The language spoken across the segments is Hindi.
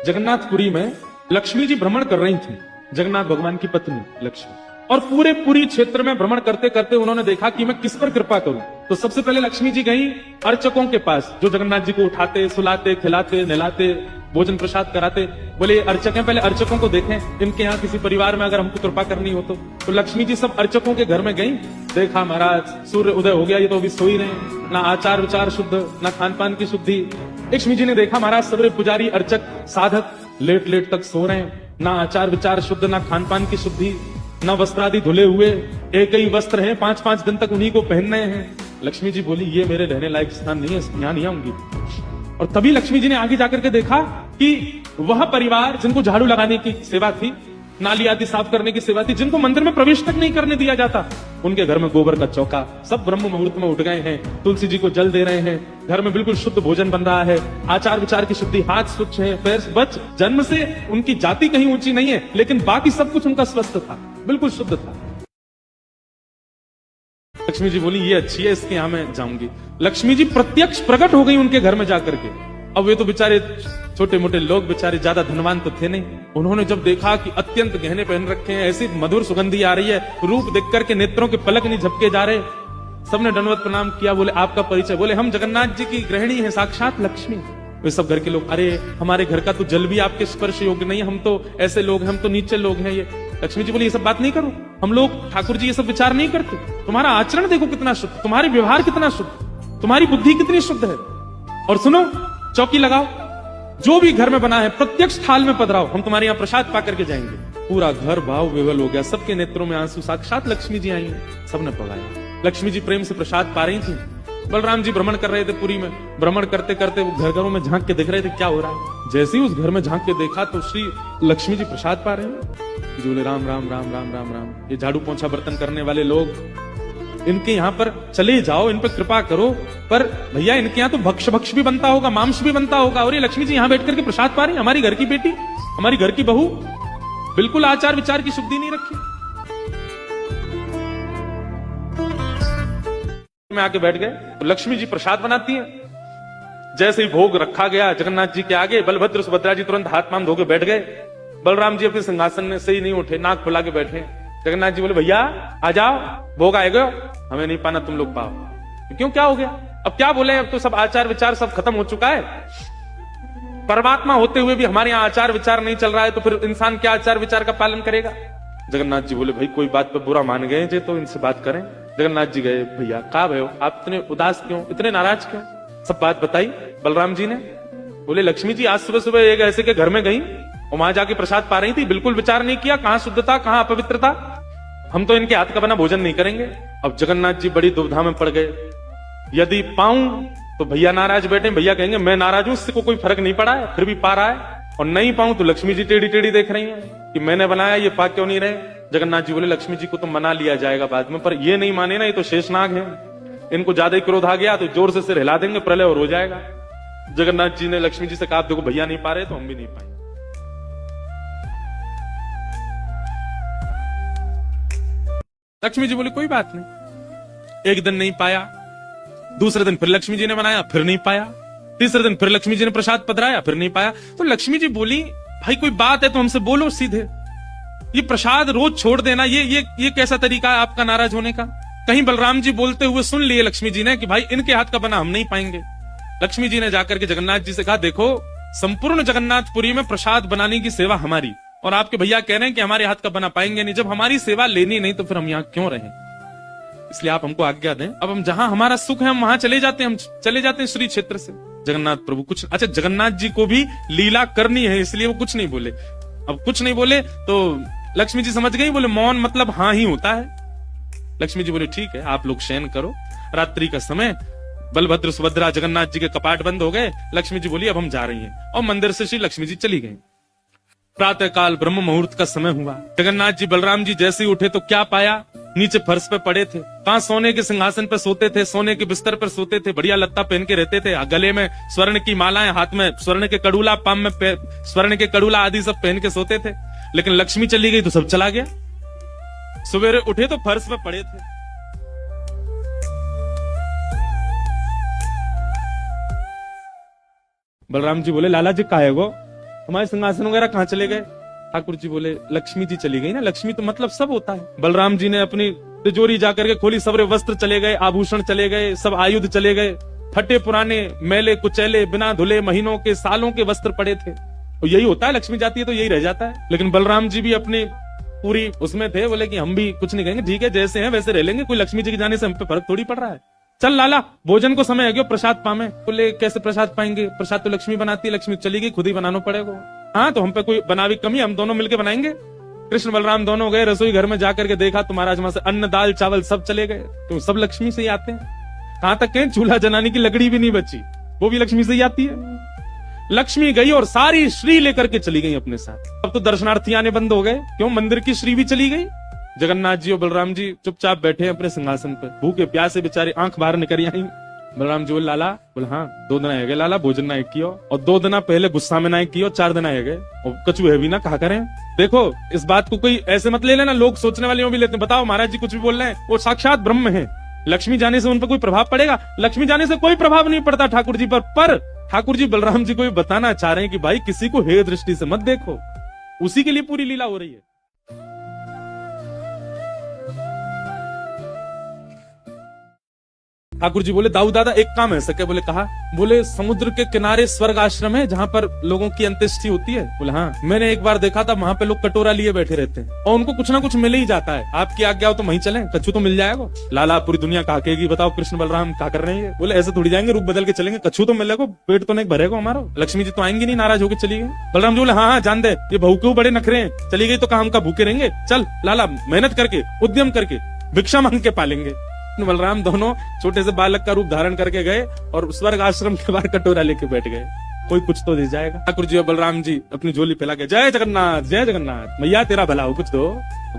जगन्नाथपुरी में लक्ष्मी जी भ्रमण कर रही थी, जगन्नाथ भगवान की पत्नी लक्ष्मी। और पूरे पुरी क्षेत्र में भ्रमण करते करते उन्होंने देखा कि मैं किस पर कृपा करूं। तो सबसे पहले लक्ष्मी जी गई अर्चकों के पास, जो जगन्नाथ जी को उठाते, सुलाते, खिलाते, नहलाते, भोजन प्रसाद कराते। बोले अर्चक हैं, पहले अर्चकों को देखें, इनके यहाँ किसी परिवार में अगर हमको कृपा करनी हो तो लक्ष्मी जी सब अर्चकों के घर में गई। देखा महाराज सूर्य उदय हो गया, ये तो अभी सो ही रहे, ना आचार विचार शुद्ध, ना खान पान की शुद्धि। लक्ष्मी जी ने देखा महाराज सवेरे पुजारी, अर्चक, साधक लेट लेट तक सो रहे हैं, ना आचार विचार शुद्ध, ना खान पान की शुद्धि, ना वस्त्र आदि धुले हुए, एक ही वस्त्र हैं, 5-5 दिन तक उन्हीं को पहनने हैं। लक्ष्मी जी बोली ये मेरे रहने लायक स्थान नहीं है, यहाँ नहीं आऊंगी। और तभी लक्ष्मी जी ने आगे जाकर के देखा कि वह परिवार जिनको झाड़ू लगाने की सेवा थी, नाली आदि साफ करने की सेवा थी, जिनको मंदिर में प्रवेश तक नहीं करने दिया जाता, उनके घर में गोबर का चौका, सब ब्रह्म मुहूर्त में उठ गए हैं, तुलसी जी को जल दे रहे हैं, घर में बिल्कुल शुद्ध भोजन बन रहा है, आचार विचार की शुद्धि, हाथ स्वच्छ है, पैर स्वच्छ। जन्म से उनकी जाति कहीं ऊंची नहीं है, लेकिन बाकी सब कुछ उनका स्वस्थ था, बिल्कुल शुद्ध था। लक्ष्मी जी बोली ये अच्छी है, इसके यहां मैं जाऊंगी। लक्ष्मी जी प्रत्यक्ष प्रकट हो गई उनके घर में जाकर के। अब वे तो बेचारे छोटे मोटे लोग, बेचारे ज्यादा धनवान तो थे नहीं। उन्होंने जब देखा कि अत्यंत गहने पहन रखे हैं, ऐसी मधुर सुगंधी आ रही है, रूप देख करके नेत्रों के पलक नहीं झपके जा रहे, सबने दंडवत प्रणाम किया। बोले आपका परिचय? बोले हम जगन्नाथ जी की गृहिणी हैं, साक्षात लक्ष्मी। वे सब घर के लोग, अरे हमारे घर का तो जल भी आपके स्पर्श योग्य नहीं, हम तो ऐसे लोग हैं, हम तो नीचे लोग हैं। ये लक्ष्मी जी बोली ये सब बात नहीं करो, हम लोग ठाकुर जी ये सब विचार नहीं करते। तुम्हारा आचरण देखो कितना शुद्ध, तुम्हारे व्यवहार कितना शुद्ध, तुम्हारी बुद्धि कितनी शुद्ध है। और सुनो, चौकी लगाओ, जो भी घर में बना है प्रत्यक्ष थाल में पधराओ, हम तुम्हारे यहाँ प्रसाद पा करके जाएंगे। पूरा घर भाव विवल हो गया, सबके नेत्रों में आंसू, साक्षात लक्ष्मी जी आई, सबने पगाया। लक्ष्मी जी प्रेम से प्रसाद पा रही थी। बलराम जी भ्रमण कर रहे थे पुरी में, भ्रमण करते करते वो घर घरों में झांक के देख रहे थे क्या हो रहा है। जैसे ही उस घर में झांक के देखा तो श्री लक्ष्मी जी प्रसाद पा रहे हैं। बोले राम राम राम राम राम राम, ये झाड़ू पोंछा बर्तन करने वाले लोग, इनके यहाँ पर चले जाओ, इन पर कृपा करो। पर भैया इनके यहाँ तो भक्ष भी बनता होगा, मांस भी बनता होगा, और ये लक्ष्मी जी यहाँ बैठ करके प्रसाद पा रही, हमारी घर की बेटी, हमारी घर की बहू, बिल्कुल आचार विचार की शुद्धि नहीं रखी। में आके बैठ गए तो लक्ष्मी जी प्रसाद बनाती हैं। जैसे ही भोग रखा गया जगन्नाथ जी के आगे, बलभद्र सुभद्रा जी तुरंत हाथ पांव धो के बैठ गए। बलराम जी अपने सिंहासन में से ही नहीं उठे, नाक फुला के बैठे। जगन्नाथ जी बोले भैया आ जाओ, भोग आएगा, हमें नहीं पाना, तुम लोग पाओ। क्यों, क्या हो गया? अब क्या बोले, अब तो सब आचार विचार सब खत्म हो चुका है। परमात्मा होते हुए भी हमारे यहाँ आचार विचार नहीं चल रहा है, तो फिर इंसान क्या आचार विचार का पालन करेगा? जगन्नाथ जी बोले भाई कोई बात पर बुरा मान गए जे तो इनसे बात करें। जगन्नाथ जी गए, भैया कहा भयो, आप इतने उदास क्यों, इतने नाराज क्यों? सब बात बताई बलराम जी ने। बोले लक्ष्मी जी आज सुबह सुबह एक ऐसे के घर में गई और वहां जाके प्रसाद पा रही थी, बिल्कुल विचार नहीं किया कहां शुद्धता कहां अपवित्रता, हम तो इनके हाथ का बना भोजन नहीं करेंगे। अब जगन्नाथ जी बड़ी दुविधा में पड़ गए, यदि पाऊं तो भैया नाराज बैठे, भैया कहेंगे मैं नाराज हूं, इससे को कोई फर्क नहीं पड़ा है, फिर भी पा रहा है, और नहीं पाऊं तो लक्ष्मी जी टेढ़ी टेढ़ी देख रही हैं कि मैंने बनाया ये पा क्यों नहीं रहे। जगन्नाथ जी बोले लक्ष्मी जी को तो मना लिया जाएगा बाद में, पर ये नहीं माने ना, ये तो शेषनाग है, इनको ज्यादा ही क्रोध आ गया तो जोर से सिर हिला देंगे, प्रलय और हो जाएगा। जगन्नाथ जी ने लक्ष्मी जी से कहा देखो भैया नहीं पा रहे तो हम भी नहीं पाएंगे। लक्ष्मी जी बोली कोई बात नहीं। एक दिन नहीं पाया, दूसरे दिन फिर लक्ष्मी जी ने बनाया, फिर नहीं पाया, तीसरे दिन फिर लक्ष्मी जी ने प्रसाद पधराया, फिर नहीं पाया। तो लक्ष्मी जी बोली भाई कोई बात है तो हमसे बोलो सीधे, ये प्रसाद रोज छोड़ देना, ये कैसा तरीका है आपका नाराज होने का? कहीं बलराम जी बोलते हुए सुन लिए लक्ष्मी जी ने कि भाई इनके हाथ का बना हम नहीं पाएंगे। लक्ष्मी जी ने जाकर के जगन्नाथ जी से कहा देखो संपूर्ण जगन्नाथपुरी में प्रसाद बनाने की सेवा हमारी, और आपके भैया कह रहे हैं कि हमारे हाथ का बना पाएंगे नहीं, जब हमारी सेवा लेनी नहीं तो फिर हम यहाँ क्यों रहें? इसलिए आप हमको आज्ञा दें, अब हम जहां हमारा सुख है हम वहां चले जाते हैं, हम चले जाते हैं श्री क्षेत्र से। जगन्नाथ प्रभु कुछ, अच्छा जगन्नाथ जी को भी लीला करनी है इसलिए वो कुछ नहीं बोले। अब कुछ नहीं बोले तो लक्ष्मी जी समझ गई, बोले मौन मतलब हाँ ही होता है। लक्ष्मी जी बोले ठीक है आप लोग शयन करो। रात्रि का समय, बलभद्र सुभद्रा जगन्नाथ जी के कपाट बंद हो गए। लक्ष्मी जी बोली अब हम जा रही हैं, और मंदिर से श्री लक्ष्मी जी चली गई। प्रातः काल ब्रह्म मुहूर्त का समय हुआ। जगन्नाथ जी बलराम जी जैसे ही उठे तो क्या पाया, नीचे फर्श पे पड़े थे। कहां सोने के सिंहासन पर सोते थे, सोने के बिस्तर पर सोते थे, बढ़िया लत्ता पहन के रहते थे, गले में स्वर्ण की मालाएं, हाथ में स्वर्ण के कड़ूला, पाम में स्वर्ण के कड़ूला आदि सब पहन के सोते थे। लेकिन लक्ष्मी चली गई तो सब चला गया। सवेरे उठे तो फर्श पे पड़े थे। बलराम जी बोले लाला जी काहे गो? हमारे सिंहासन वगैरह कहाँ चले गए? ठाकुर जी बोले लक्ष्मी जी चली गई ना, लक्ष्मी तो मतलब सब होता है। बलराम जी ने अपनी तिजोरी जाकर के खोली, सबरे वस्त्र चले गए, आभूषण चले गए, सब आयुध चले गए, फटे पुराने मैले कुचैले बिना धुले महीनों के सालों के वस्त्र पड़े थे। तो यही होता है, लक्ष्मी जाती है तो यही रह जाता है। लेकिन बलराम जी भी अपनी पूरी उसमें थे, बोले कि हम भी कुछ नहीं कहेंगे, ठीक है जैसे हैं वैसे रह लेंगे, कोई लक्ष्मी जी के जाने से हम पे फर्क थोड़ी पड़ रहा है। चल लाला भोजन को समय है गयो, प्रसाद पावे। बोले कैसे प्रसाद पाएंगे, प्रसाद तो लक्ष्मी बनाती है, लक्ष्मी चली गई, खुद ही बनाना पड़ेगा। हाँ तो हम पे कोई बनावी कमी, हम दोनों मिलके बनाएंगे। कृष्ण बलराम दोनों गए रसोई घर में, जाकर के देखा तो महाराज वहां से अन्न दाल चावल सब चले गए। तो सब लक्ष्मी से ही आते हैं। कहां तक कहें चूल्हा जलाने की लकड़ी भी नहीं बची, वो भी लक्ष्मी से ही आती है। लक्ष्मी गई और सारी श्री लेकर के चली गई अपने साथ। अब तो दर्शनार्थी आने बंद हो गए, क्यों? मंदिर की श्री भी चली गई। जगन्नाथ जी और बलराम जी चुपचाप बैठे अपने सिंहासन पर, भूखे प्यासे बेचारे आंख बाहर निकल आई। बलराम जी बोले लाला, बोले हाँ 2 दिन आए गए लाला, भोजन ना एक कियो, और 2 दिन पहले गुस्सा में ना एक कियो, 4 दिन आए गए और कछु है भी ना, कहा करें। देखो इस बात को कोई ऐसे मत ले लेना, लोग सोचने वाले भी लेते हैं। बताओ महाराज जी कुछ भी बोल रहे हैं, वो साक्षात ब्रह्म है। लक्ष्मी जाने से उन पर कोई प्रभाव पड़ेगा? लक्ष्मी जाने से कोई प्रभाव नहीं पड़ता ठाकुर जी पर ठाकुर जी बलराम जी को भी बताना चाह रहे हैं कि भाई किसी को हेय दृष्टि से मत देखो, उसी के लिए पूरी लीला हो रही है। ठाकुर जी बोले दाऊ दादा एक काम है सके? बोले कहा? बोले समुद्र के किनारे स्वर्ग आश्रम है जहाँ पर लोगों की अंत्येष्टि होती है। बोले हाँ मैंने एक बार देखा था, वहाँ पे लोग कटोरा लिए बैठे रहते हैं और उनको कुछ ना कुछ मिल ही जाता है। आपकी आज्ञा हो तो वहीं चलें, कच्छू तो मिल जाएगा। लाला पूरी दुनिया कहेगी बताओ कृष्ण बलराम क्या कर रहे हैं? बोले ऐसे थोड़ी जाएंगे, रूप बदल के चलेंगे, कच्छू तो मिलेगा, पेट तो नहीं भरेगा हमारा, लक्ष्मी जी तो आएंगी नहीं, नाराज होकर चली गई। बलराम जी बोले हाँ जान दे, ये बहू क्यों बड़े नखरे हैं, चली गई तो काम का भूखे रहेंगे, चल लाला मेहनत करके उद्यम करके भिक्षा मांग के पालेंगे। बलराम दोनों छोटे से बालक का रूप धारण करके गए और स्वर्ग आश्रम के बाहर कटोरा लेके बैठ गए, कोई कुछ तो दे जाएगा। ठाकुर जी और बलराम जी अपनी झोली फैला के जय जगन्नाथ जय जगन्नाथ, मैया तेरा भला हो, कुछ दो।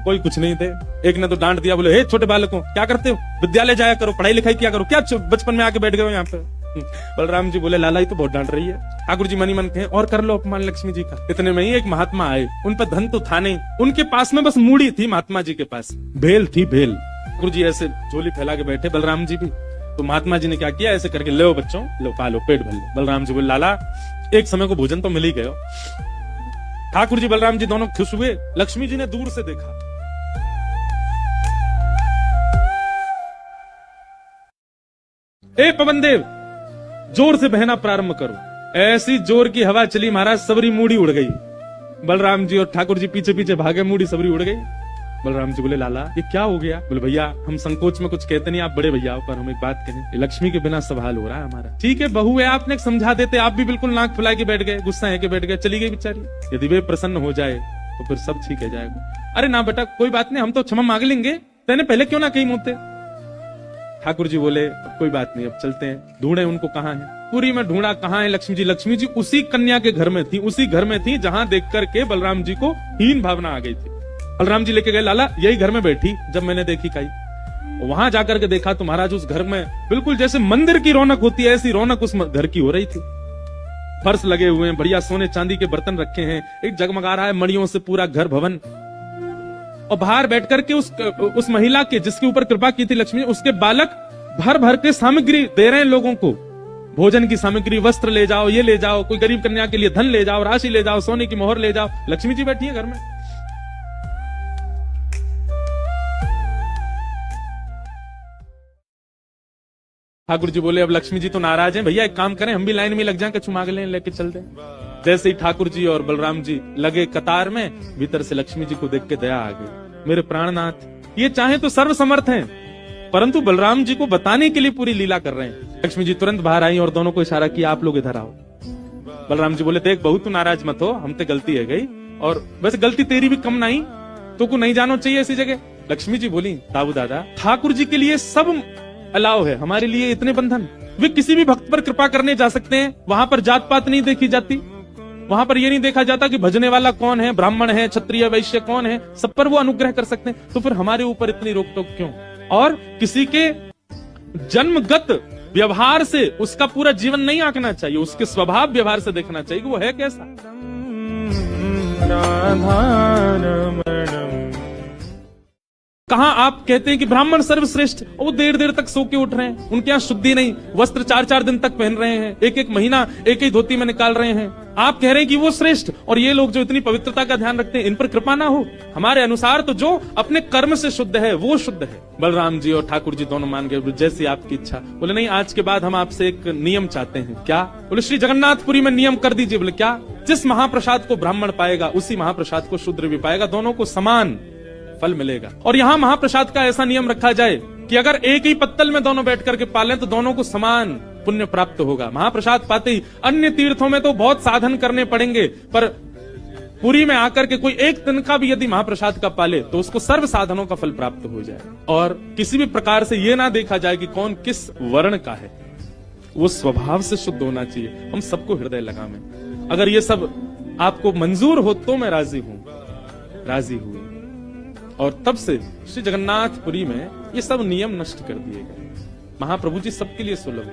कोई कुछ नहीं थे। एक ने तो डांट दिया, बोले हे छोटे बालकों क्या करते हो, विद्यालय जाया करो, पढ़ाई लिखाई किया करो, क्या बचपन में आके बैठ गए हो यहाँ पे। बलराम जी बोले लाला ही तो बहुत डांट रही है। ठाकुर जी मनी मन कहे और कर लो अपमान लक्ष्मी जी का। इतने में ही एक महात्मा आए, उन पर धन तो था नहीं, उनके पास में बस मूड़ी थी, महात्मा जी के पास भेल थी भेल। ठाकुर जी ऐसे झोली फैला के बैठे, बलराम जी भी। तो महात्मा जी ने क्या किया, ऐसे करके लो बच्चों लो खा लो, पेट भर लो। बलराम जी बोले लाला एक समय को भोजन तो मिल ही गयो। ठाकुर जी बलराम जी दोनों खुश हुए। लक्ष्मी जी ने दूर से देखा, ए पवन देव जोर से बहना प्रारंभ करो। ऐसी जोर की हवा चली महाराज, सबरी मूड़ी उड़ गई। बलराम जी और ठाकुर जी पीछे पीछे भागे, मूड़ी सबरी उड़ गई। बलराम जी बोले लाला ये क्या हो गया? बोले भैया हम संकोच में कुछ कहते नहीं, आप बड़े भैया हो, पर हम एक बात कहें, लक्ष्मी के बिना सवाल हो रहा है हमारा। ठीक है बहू है, आपने समझा देते, आप भी बिल्कुल नाक फुला के बैठ गए, गुस्सा है के बैठ गए, चली गई बेचारी। यदि वे प्रसन्न हो जाए तो फिर सब ठीक है जाएगा। अरे ना बेटा कोई बात नहीं, हम तो क्षमा मांग लेंगे, तेने पहले क्यों ना कही मुझसे। ठाकुर जी बोले कोई बात नहीं, अब चलते हैं, ढूंढे उनको कहाँ है। पूरी में ढूंढा, कहाँ है लक्ष्मी जी? लक्ष्मी जी उसी कन्या के घर में थी, उसी घर में थी जहाँ देख करके बलराम जी को हीन भावना आ गई थी। बलराम जी लेके गए, लाला यही घर में बैठी जब मैंने देखी कही। वहां जाकर के देखा तो महाराज उस घर में बिल्कुल जैसे मंदिर की रौनक होती है, ऐसी रौनक उस घर की हो रही थी। फर्श लगे हुए हैं, बढ़िया सोने चांदी के बर्तन रखे हैं, एक जगमगा रहा है मणियों से पूरा घर भवन। और बाहर बैठ करके उस महिला के जिसके ऊपर कृपा की थी लक्ष्मी, उसके बालक भर भर के सामग्री दे रहे हैं लोगों को, भोजन की सामग्री, वस्त्र ले जाओ, ये ले जाओ, कोई गरीब कन्या के लिए धन ले जाओ, राशि ले जाओ, सोने की मोहर ले जाओ। लक्ष्मी जी बैठी है घर में। ठाकुर जी बोले अब लक्ष्मी जी तो नाराज हैं, भैया एक काम करें, हम भी लाइन में लग जाएं, कछु मांग लें, लेके चलते हैं। जैसे ही ठाकुर जी और बलराम जी लगे कतार में, भीतर से लक्ष्मी जी को देख के दया आ गई। मेरे प्राणनाथ ये चाहे तो सर्व समर्थ हैं, परंतु बलराम जी को बताने के लिए पूरी लीला कर रहे हैं। लक्ष्मी जी तुरंत बाहर आई और दोनों को इशारा किया, आप लोग इधर आओ। बलराम जी बोले देख बहू तू नाराज मत हो, हम तो गलती है गई, और वैसे गलती तेरी भी कम नहीं, तो को नहीं जाना चाहिए ऐसी जगह। लक्ष्मी जी बोली दाऊ दादा ठाकुर जी के लिए सब अलाव है, हमारे लिए इतने बंधन। वे किसी भी भक्त पर कृपा करने जा सकते हैं, वहां पर जात पात नहीं देखी जाती, वहां पर ये नहीं देखा जाता कि भजने वाला कौन है, ब्राह्मण है, क्षत्रिय वैश्य कौन है, सब पर वो अनुग्रह कर सकते हैं। तो फिर हमारे ऊपर इतनी रोक टोक क्यों? और किसी के जन्मगत व्यवहार से उसका पूरा जीवन नहीं आंकना चाहिए, उसके स्वभाव व्यवहार से देखना चाहिए कि वो है कैसा। कहां आप कहते हैं कि ब्राह्मण सर्वश्रेष्ठ, और वो देर देर तक सो के उठ रहे हैं, उनके यहां शुद्धि नहीं, वस्त्र 4-4 दिन तक पहन रहे हैं, एक महीना एक ही धोती में निकाल रहे हैं। आप कह रहे हैं कि वो श्रेष्ठ, और ये लोग जो इतनी पवित्रता का ध्यान रखते हैं, इन पर कृपा ना हो। हमारे अनुसार तो जो अपने कर्म से शुद्ध है वो शुद्ध है। बलराम जी और ठाकुर जी दोनों मान गए, जैसी आपकी इच्छा। बोले नहीं, आज के बाद हम आपसे एक नियम चाहते हैं। क्या? बोले श्री जगन्नाथपुरी में नियम कर दीजिए। बोले क्या? जिस महाप्रसाद को ब्राह्मण पाएगा उसी महाप्रसाद को शूद्र भी पाएगा, दोनों को समान फल मिलेगा। और यहाँ महाप्रसाद का ऐसा नियम रखा जाए कि अगर एक ही पत्तल में दोनों बैठ करके पालें तो दोनों को समान पुण्य प्राप्त होगा। महाप्रसाद पाते ही, अन्य तीर्थों में तो बहुत साधन करने पड़ेंगे, पर पुरी में आकर के कोई एक दिन का भी यदि महाप्रसाद का पाले तो उसको सर्व साधनों का फल प्राप्त हो जाए। और किसी भी प्रकार से ये ना देखा जाए कि कौन किस वर्ण का है, वो स्वभाव से शुद्ध होना चाहिए। हम सबको हृदय लगावें। अगर ये सब आपको मंजूर हो तो मैं राजी हूं। राजी हुए, और तब से श्री जगन्नाथपुरी में ये सब नियम नष्ट कर दिए गए। महाप्रभु जी सबके लिए सुलभ